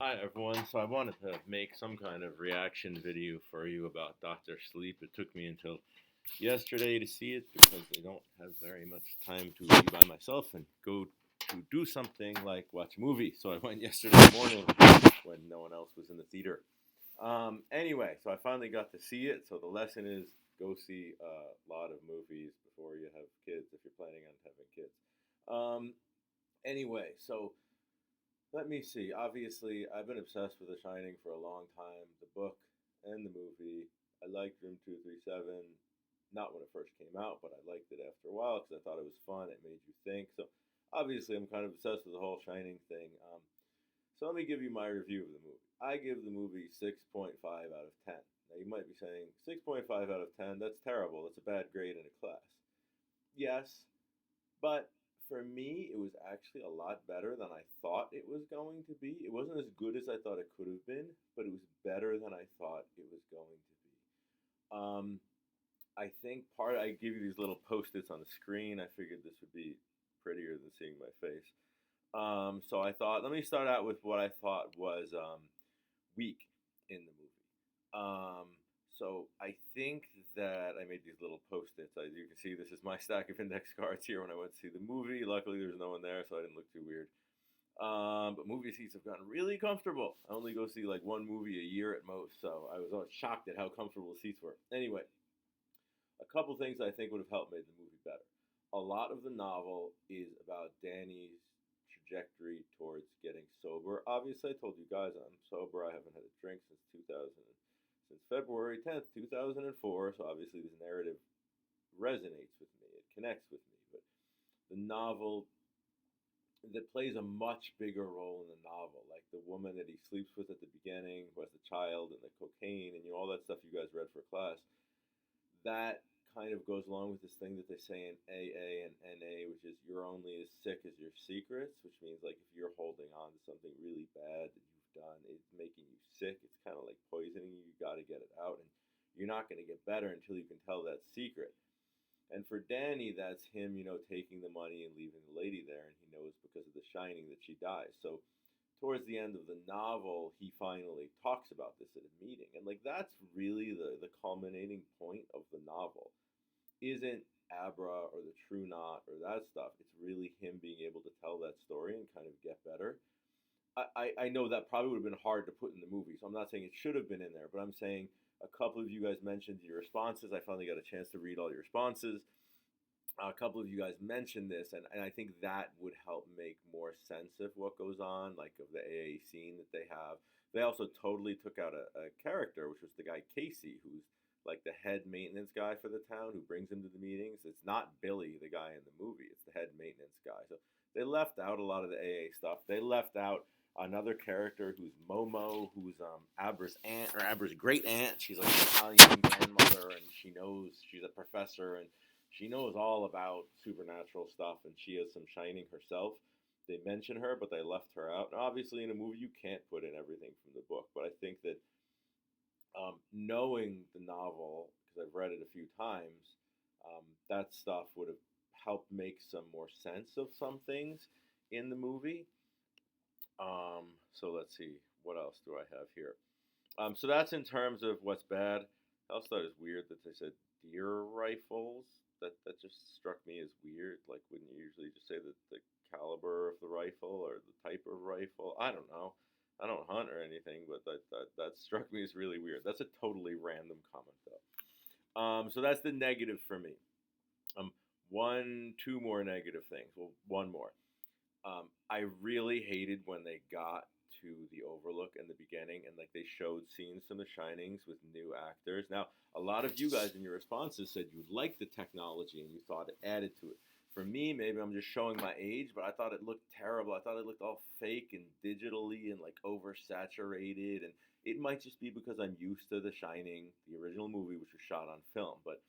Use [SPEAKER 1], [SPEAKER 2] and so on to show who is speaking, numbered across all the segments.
[SPEAKER 1] Hi everyone. So I wanted to make some kind of reaction video for you about Doctor Sleep. It took me until yesterday to see it because I don't have very much time to be by myself and go to do something like watch a movie. So I went yesterday morning when no one else was in the theater. Anyway, so I finally got to see it. So the lesson is go see a lot of movies before you have kids if you're planning on having kids. Um, anyway, so let me see. Obviously, I've been obsessed with The Shining for a long time. The book and the movie. I liked Room 237, not when it first came out, but I liked it after a while because I thought it was fun. It made you think. So obviously, I'm kind of obsessed with the whole Shining thing. So let me give you my review of the movie. I give the movie 6.5 out of 10. Now you might be saying 6.5 out of 10. That's terrible. That's a bad grade in a class. Yes, but for me, it was actually a lot better than I thought it was going to be. It wasn't as good as I thought it could have been, but it was better than I thought it was going to be. I think I give you these little post-its on the screen. I figured this would be prettier than seeing my face. So I thought, let me start out with what I thought was weak in the movie. So I think that I made these little post-its. As you can see, this is my stack of index cards here when I went to see the movie. Luckily, there's no one there, so I didn't look too weird. But movie seats have gotten really comfortable. I only go see like one movie a year at most, so I was shocked at how comfortable the seats were. Anyway, a couple things I think would have helped make the movie better. A lot of the novel is about Danny's trajectory towards getting sober. Obviously, I told you guys I'm sober. I haven't had a drink since 2000, since February 10th, 2004. So obviously, this narrative resonates with me. It connects with me. But the novel that plays a much bigger role in the novel, like the woman that he sleeps with at the beginning, who has the child, and the cocaine, and all that stuff you guys read for class, that kind of goes along with this thing that they say in AA and NA, which is you're only as sick as your secrets, which means like if you're holding on to something really bad that you've done, it's making you sick. It's kind of like poisoning you. You got to get it out, and you're not going to get better until you can tell that secret. And for Danny, that's him, taking the money and leaving the lady there, and he knows because of The Shining that she dies. So towards the end of the novel, he finally talks about this at a meeting. And like that's really the culminating point of the novel. Isn't Abra or the True Knot or that stuff. It's really him being able to tell that story and kind of get better. I know that probably would have been hard to put in the movie, so I'm not saying it should have been in there, but I'm saying a couple of you guys mentioned your responses. I finally got a chance to read all your responses. A couple of you guys mentioned this, and I think that would help make more sense of what goes on, like of the AA scene that they have. They also totally took out a character, which was the guy Casey, who's like the head maintenance guy for the town who brings him to the meetings. It's not Billy, the guy in the movie, it's the head maintenance guy. So they left out a lot of the AA stuff. They left out another character who's Momo, who's Abra's aunt or Abra's great aunt. She's like an Italian grandmother, and she's a professor, and she knows all about supernatural stuff, and she has some shining herself. They mention her, but they left her out. And obviously, in a movie, you can't put in everything from the book, but I think that knowing the novel, because I've read it a few times, that stuff would have helped make some more sense of some things in the movie. So let's see, what else do I have here? So that's in terms of what's bad. I also thought it was weird that they said deer rifles. That just struck me as weird. Like, wouldn't you usually just say the caliber of the rifle or the type of rifle? I don't know. I don't hunt or anything, but that struck me as really weird. That's a totally random comment, though. So that's the negative for me. Um, two more negative things. Well, one more. I really hated when they got to the Overlook in the beginning and like they showed scenes from The Shinings with new actors. Now, a lot of you guys in your responses said you liked the technology and you thought it added to it. For me, maybe I'm just showing my age, but I thought it looked terrible. I thought it looked all fake and digitally and like oversaturated. And it might just be because I'm used to The Shining, the original movie, which was shot on film. But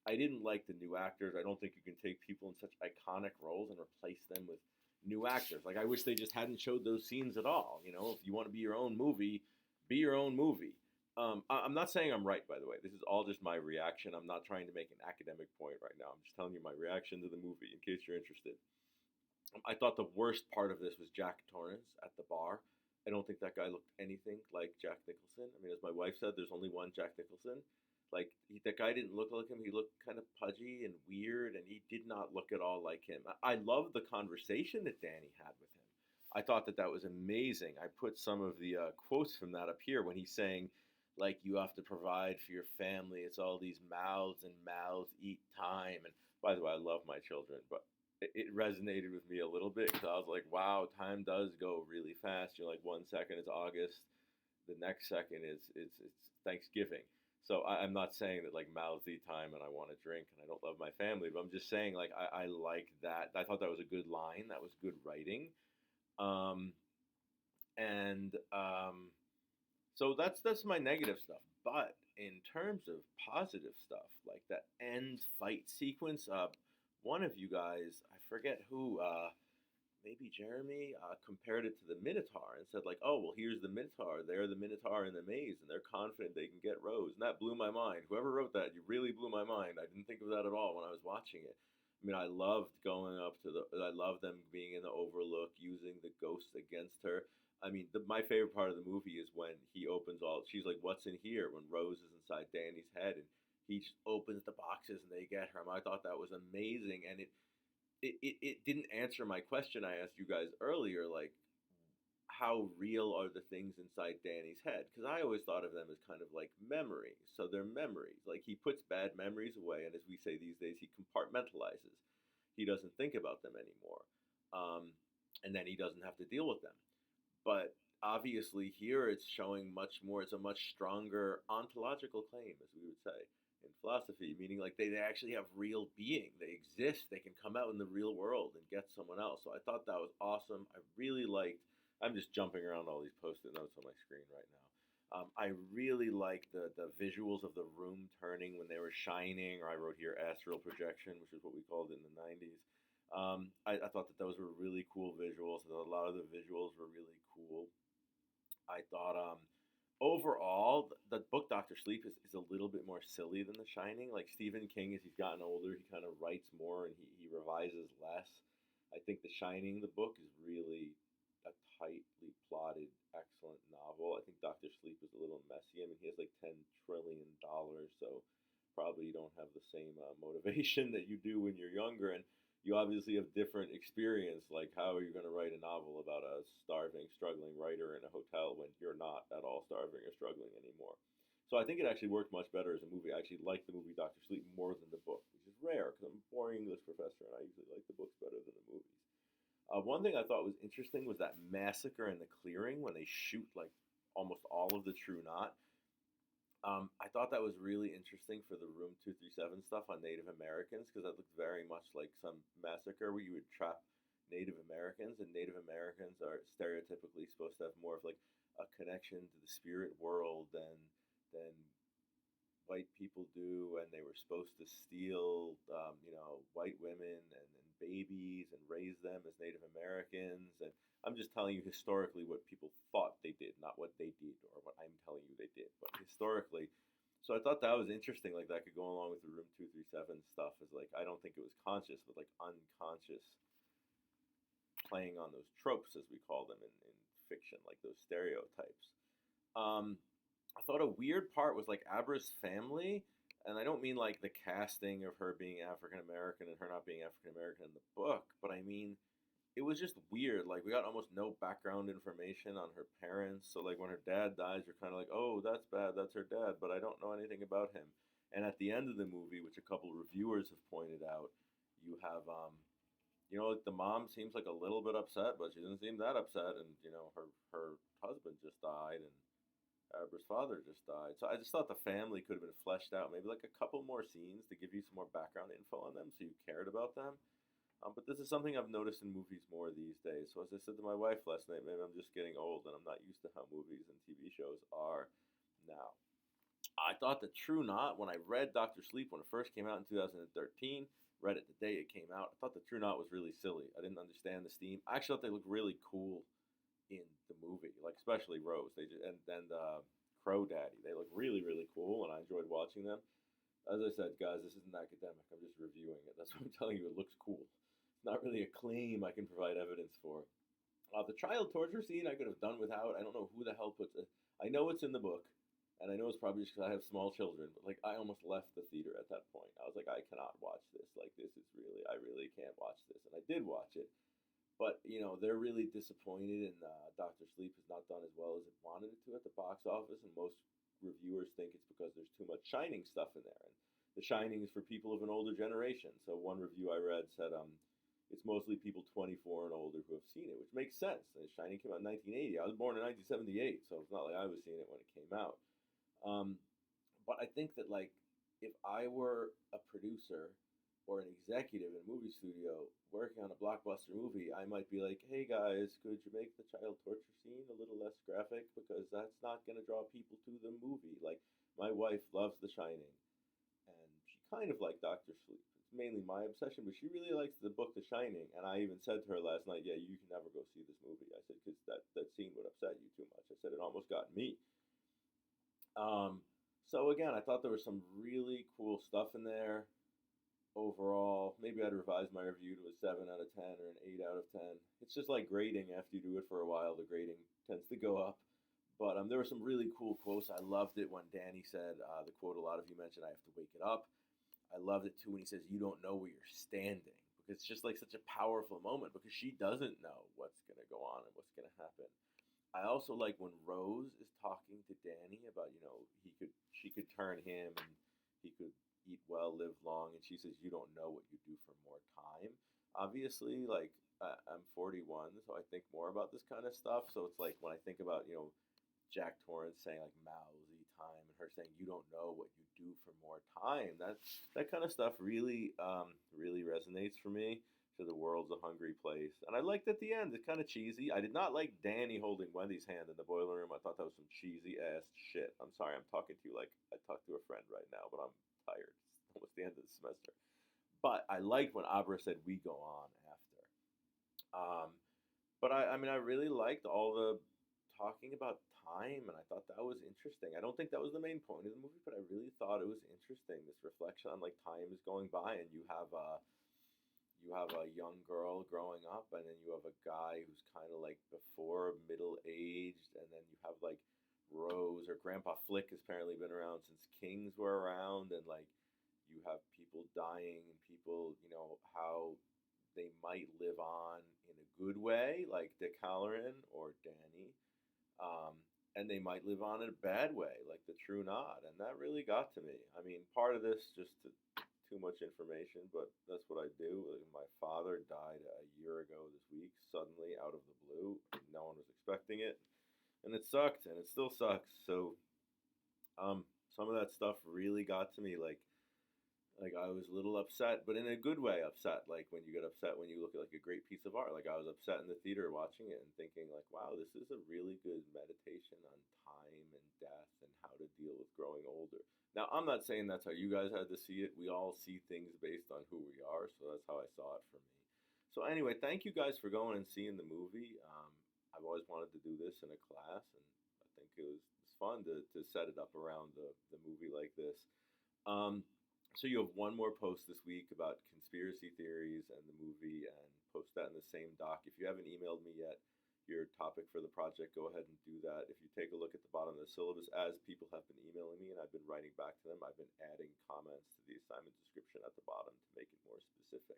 [SPEAKER 1] I didn't like the new actors. I don't think you can take people in such iconic roles and replace them with new actors. Like I wish they just hadn't showed those scenes at all. If you want to be your own movie, be your own movie. I'm not saying I'm right, by the way. This is all just my reaction. I'm not trying to make an academic point right now. I'm just telling you my reaction to the movie in case you're interested. I thought the worst part of this was Jack Torrance at the bar. I don't think that guy looked anything like Jack Nicholson. I mean, as my wife said, there's only one Jack Nicholson. Like that guy didn't look like him. He looked kind of pudgy and weird, and he did not look at all like him. I love the conversation that Danny had with him. I thought that that was amazing. I put some of the quotes from that up here when he's saying, like, you have to provide for your family. It's all these mouths and mouths eat time. And by the way, I love my children, but it resonated with me a little bit because I was like, wow, time does go really fast. You're like, 1 second is August, the next second is it's Thanksgiving. So I'm not saying that like mouths eat time and I want to drink and I don't love my family, but I'm just saying like I like that. I thought that was a good line. That was good writing. Um, and So that's my negative stuff. But in terms of positive stuff, like that end fight sequence, one of you guys, I forget who, maybe Jeremy, compared it to the Minotaur and said like, oh well, here's the Minotaur. They're the Minotaur in the maze, and they're confident they can get Rose, and that blew my mind. Whoever wrote that, you really blew my mind. I didn't think of that at all when I was watching it. I mean, I loved going up to the. I love them being in the Overlook, using the ghosts against her. I mean, my favorite part of the movie is when he opens all. She's like, "What's in here?" When Rose is inside Danny's head, and he just opens the boxes and they get her. I thought that was amazing, and it didn't answer my question I asked you guys earlier, like how real are the things inside Danny's head? Because I always thought of them as kind of like memories. So they're memories. Like he puts bad memories away, and as we say these days, he compartmentalizes. He doesn't think about them anymore, and then he doesn't have to deal with them. But obviously, here it's showing much more. It's a much stronger ontological claim, as we would say in philosophy, meaning like they actually have real being. They exist. They can come out in the real world and get someone else. So I thought that was awesome. I really liked. I'm just jumping around all these post-it notes on my screen right now. I really like the visuals of the room turning when they were shining, or I wrote here astral projection, which is what we called it in the 90s. I thought that those were really cool visuals, and a lot of the visuals were really cool. I thought overall the book Doctor Sleep is a little bit more silly than The Shining. Like Stephen King, as he's gotten older, he kind of writes more and he revises less. I think The Shining, the book, is really a tightly plotted, excellent novel. I think Doctor Sleep is a little messy. I mean, he has like $10 trillion, so probably you don't have the same motivation that you do when you're younger, and you obviously have different experience. Like, how are you going to write a novel about a starving, struggling writer in a hotel when you're not at all starving or struggling anymore? So I think it actually worked much better as a movie. I actually like the movie Doctor Sleep more than the book, which is rare because I'm a boring English professor and I usually like the books better than the movies. One thing I thought was interesting was that massacre in the clearing when they shoot like almost all of the True Knot. I thought that was really interesting for the Room 237 stuff on Native Americans because that looked very much like some massacre where you would trap Native Americans, and Native Americans are stereotypically supposed to have more of like a connection to the spirit world than white people do, and they were supposed to steal, white women and babies and raise them as Native Americans. And I'm just telling you historically what people thought they did, not what they did or what I'm telling you they did, but historically. So I thought that was interesting. Like that could go along with the Room 237 stuff. Is like I don't think it was conscious, but like unconscious playing on those tropes as we call them in fiction, like those stereotypes. Um, I thought a weird part was like Abra's family, and I don't mean like the casting of her being African American and her not being African American in the book, but I mean it was just weird. Like we got almost no background information on her parents. So like when her dad dies, you're kind of like, oh, that's bad. That's her dad, but I don't know anything about him. And at the end of the movie, which a couple of reviewers have pointed out, you have like the mom seems like a little bit upset, but she doesn't seem that upset. And her husband just died, and Abra's father just died. So I just thought the family could have been fleshed out, maybe like a couple more scenes to give you some more background info on them, so you cared about them. But this is something I've noticed in movies more these days. So as I said to my wife last night, maybe I'm just getting old and I'm not used to how movies and TV shows are now. I thought the True Knot, when I read Doctor Sleep when it first came out in 2013, read it the day it came out, I thought the True Knot was really silly. I didn't understand the steam. I actually thought they looked really cool in the movie, like especially Rose. They just, and Crow Daddy. They look really, really cool, and I enjoyed watching them. As I said, guys, this isn't academic. I'm just reviewing it. That's what I'm telling you. It looks cool. It's not really a claim I can provide evidence for. The child torture scene I could have done without. I don't know who the hell puts it. I know it's in the book, and I know it's probably just because I have small children. But like, I almost left the theater at that point. I was like, I cannot watch this. Like, this is really, I really can't watch this. And I did watch it, but they're really disappointed, and Doctor Sleep has not done as well as it wanted it to at the box office, and most reviewers think it's because there's too much Shining stuff in there, and The Shining is for people of an older generation. So one review I read said it's mostly people 24 and older who have seen it, which makes sense. Shining came out in 1980. I was born in 1978, so it's not like I was seeing it when it came out. Um, but I think that like if I were a producer or an executive in a movie studio working on a blockbuster movie, I might be like, "Hey guys, could you make the child torture scene a little less graphic because that's not going to draw people to the movie." Like my wife loves The Shining, and she kind of liked Doctor Sleep. It's mainly my obsession, but she really likes the book The Shining. And I even said to her last night, "Yeah, you can never go see this movie." I said because that scene would upset you too much. I said it almost got me. Um, so again, I thought there was some really cool stuff in there. Overall, maybe I'd revise my review to a 7 out of 10 or an 8 out of 10. It's just like grading. After you do it for a while, the grading tends to go up. But there were some really cool quotes. I loved it when Danny said the quote a lot of you mentioned, "I have to wake it up." I loved it too when he says, "You don't know where you're standing." Because it's just like such a powerful moment because she doesn't know what's going to go on and what's going to happen. I also like when Rose is talking to Danny about, she could turn him and he could eat well, live long, and she says, "You don't know what you do for more time." Obviously, like I'm 41, so I think more about this kind of stuff. So it's like when I think about, Jack Torrance saying like mousy time and her saying, "You don't know what you do for more time." That kind of stuff really really resonates for me. To the world's a hungry place, and I liked at the end. It's kind of cheesy. I did not like Danny holding Wendy's hand in the boiler room. I thought that was some cheesy ass shit. I'm sorry, I'm talking to you like I talk to a friend right now, but I'm tired. It's almost the end of the semester. But I liked when Abra said, "We go on after." Um, but I mean, I really liked all the talking about time, and I thought that was interesting. I don't think that was the main point of the movie, but I really thought it was interesting. This reflection on like time is going by, and you have a young girl growing up, and then you have a guy who's kind of like before middle aged, and then you have like Rose or Grandpa Flick has apparently been around since Kings were around, and like you have people dying and people, how they might live on in a good way, like Dick Halloran or Danny, um, and they might live on in a bad way, like the True Knot, and that really got to me. I mean, part of this just too much information, but that's what I do. Like, my father died a year ago this week, suddenly out of the blue. No one was expecting it, and it sucked, and it still sucks. So, some of that stuff really got to me. Like I was a little upset, but in a good way upset. Like when you get upset when you look at like a great piece of art. Like I was upset in the theater watching it and thinking like, wow, this is a really good meditation on time and death and how to deal with growing older. Now I'm not saying that's how you guys had to see it. We all see things based on who we are, so that's how I saw it for me. So anyway, thank you guys for going and seeing the movie. I've always wanted to do this in a class, and I think it's fun to set it up around the movie like this. Um, so you have one more post this week about conspiracy theories and the movie, and post that in the same doc. If you haven't emailed me yet your topic for the project, go ahead and do that. If you take a look at the bottom of the syllabus, as people have been emailing me and I've been writing back to them, I've been adding comments to the assignment description at the bottom to make it more specific.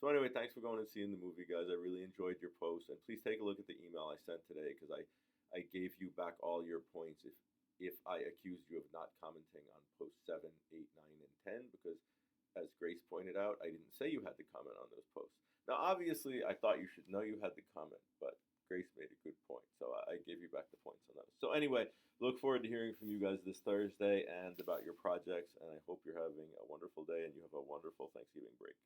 [SPEAKER 1] So anyway, thanks for going and seeing the movie, guys. I really enjoyed your post, and please take a look at the email I sent today because I gave you back all your points if I accused you of not commenting on post 7, 8, 9, and 10, because as Grace pointed out, I didn't say you had to comment on those posts. Now, obviously, I thought you should know you had to comment, but Grace made a good point, so I gave you back the points on those. So anyway, look forward to hearing from you guys this Thursday and about your projects, and I hope you're having a wonderful day and you have a wonderful Thanksgiving break.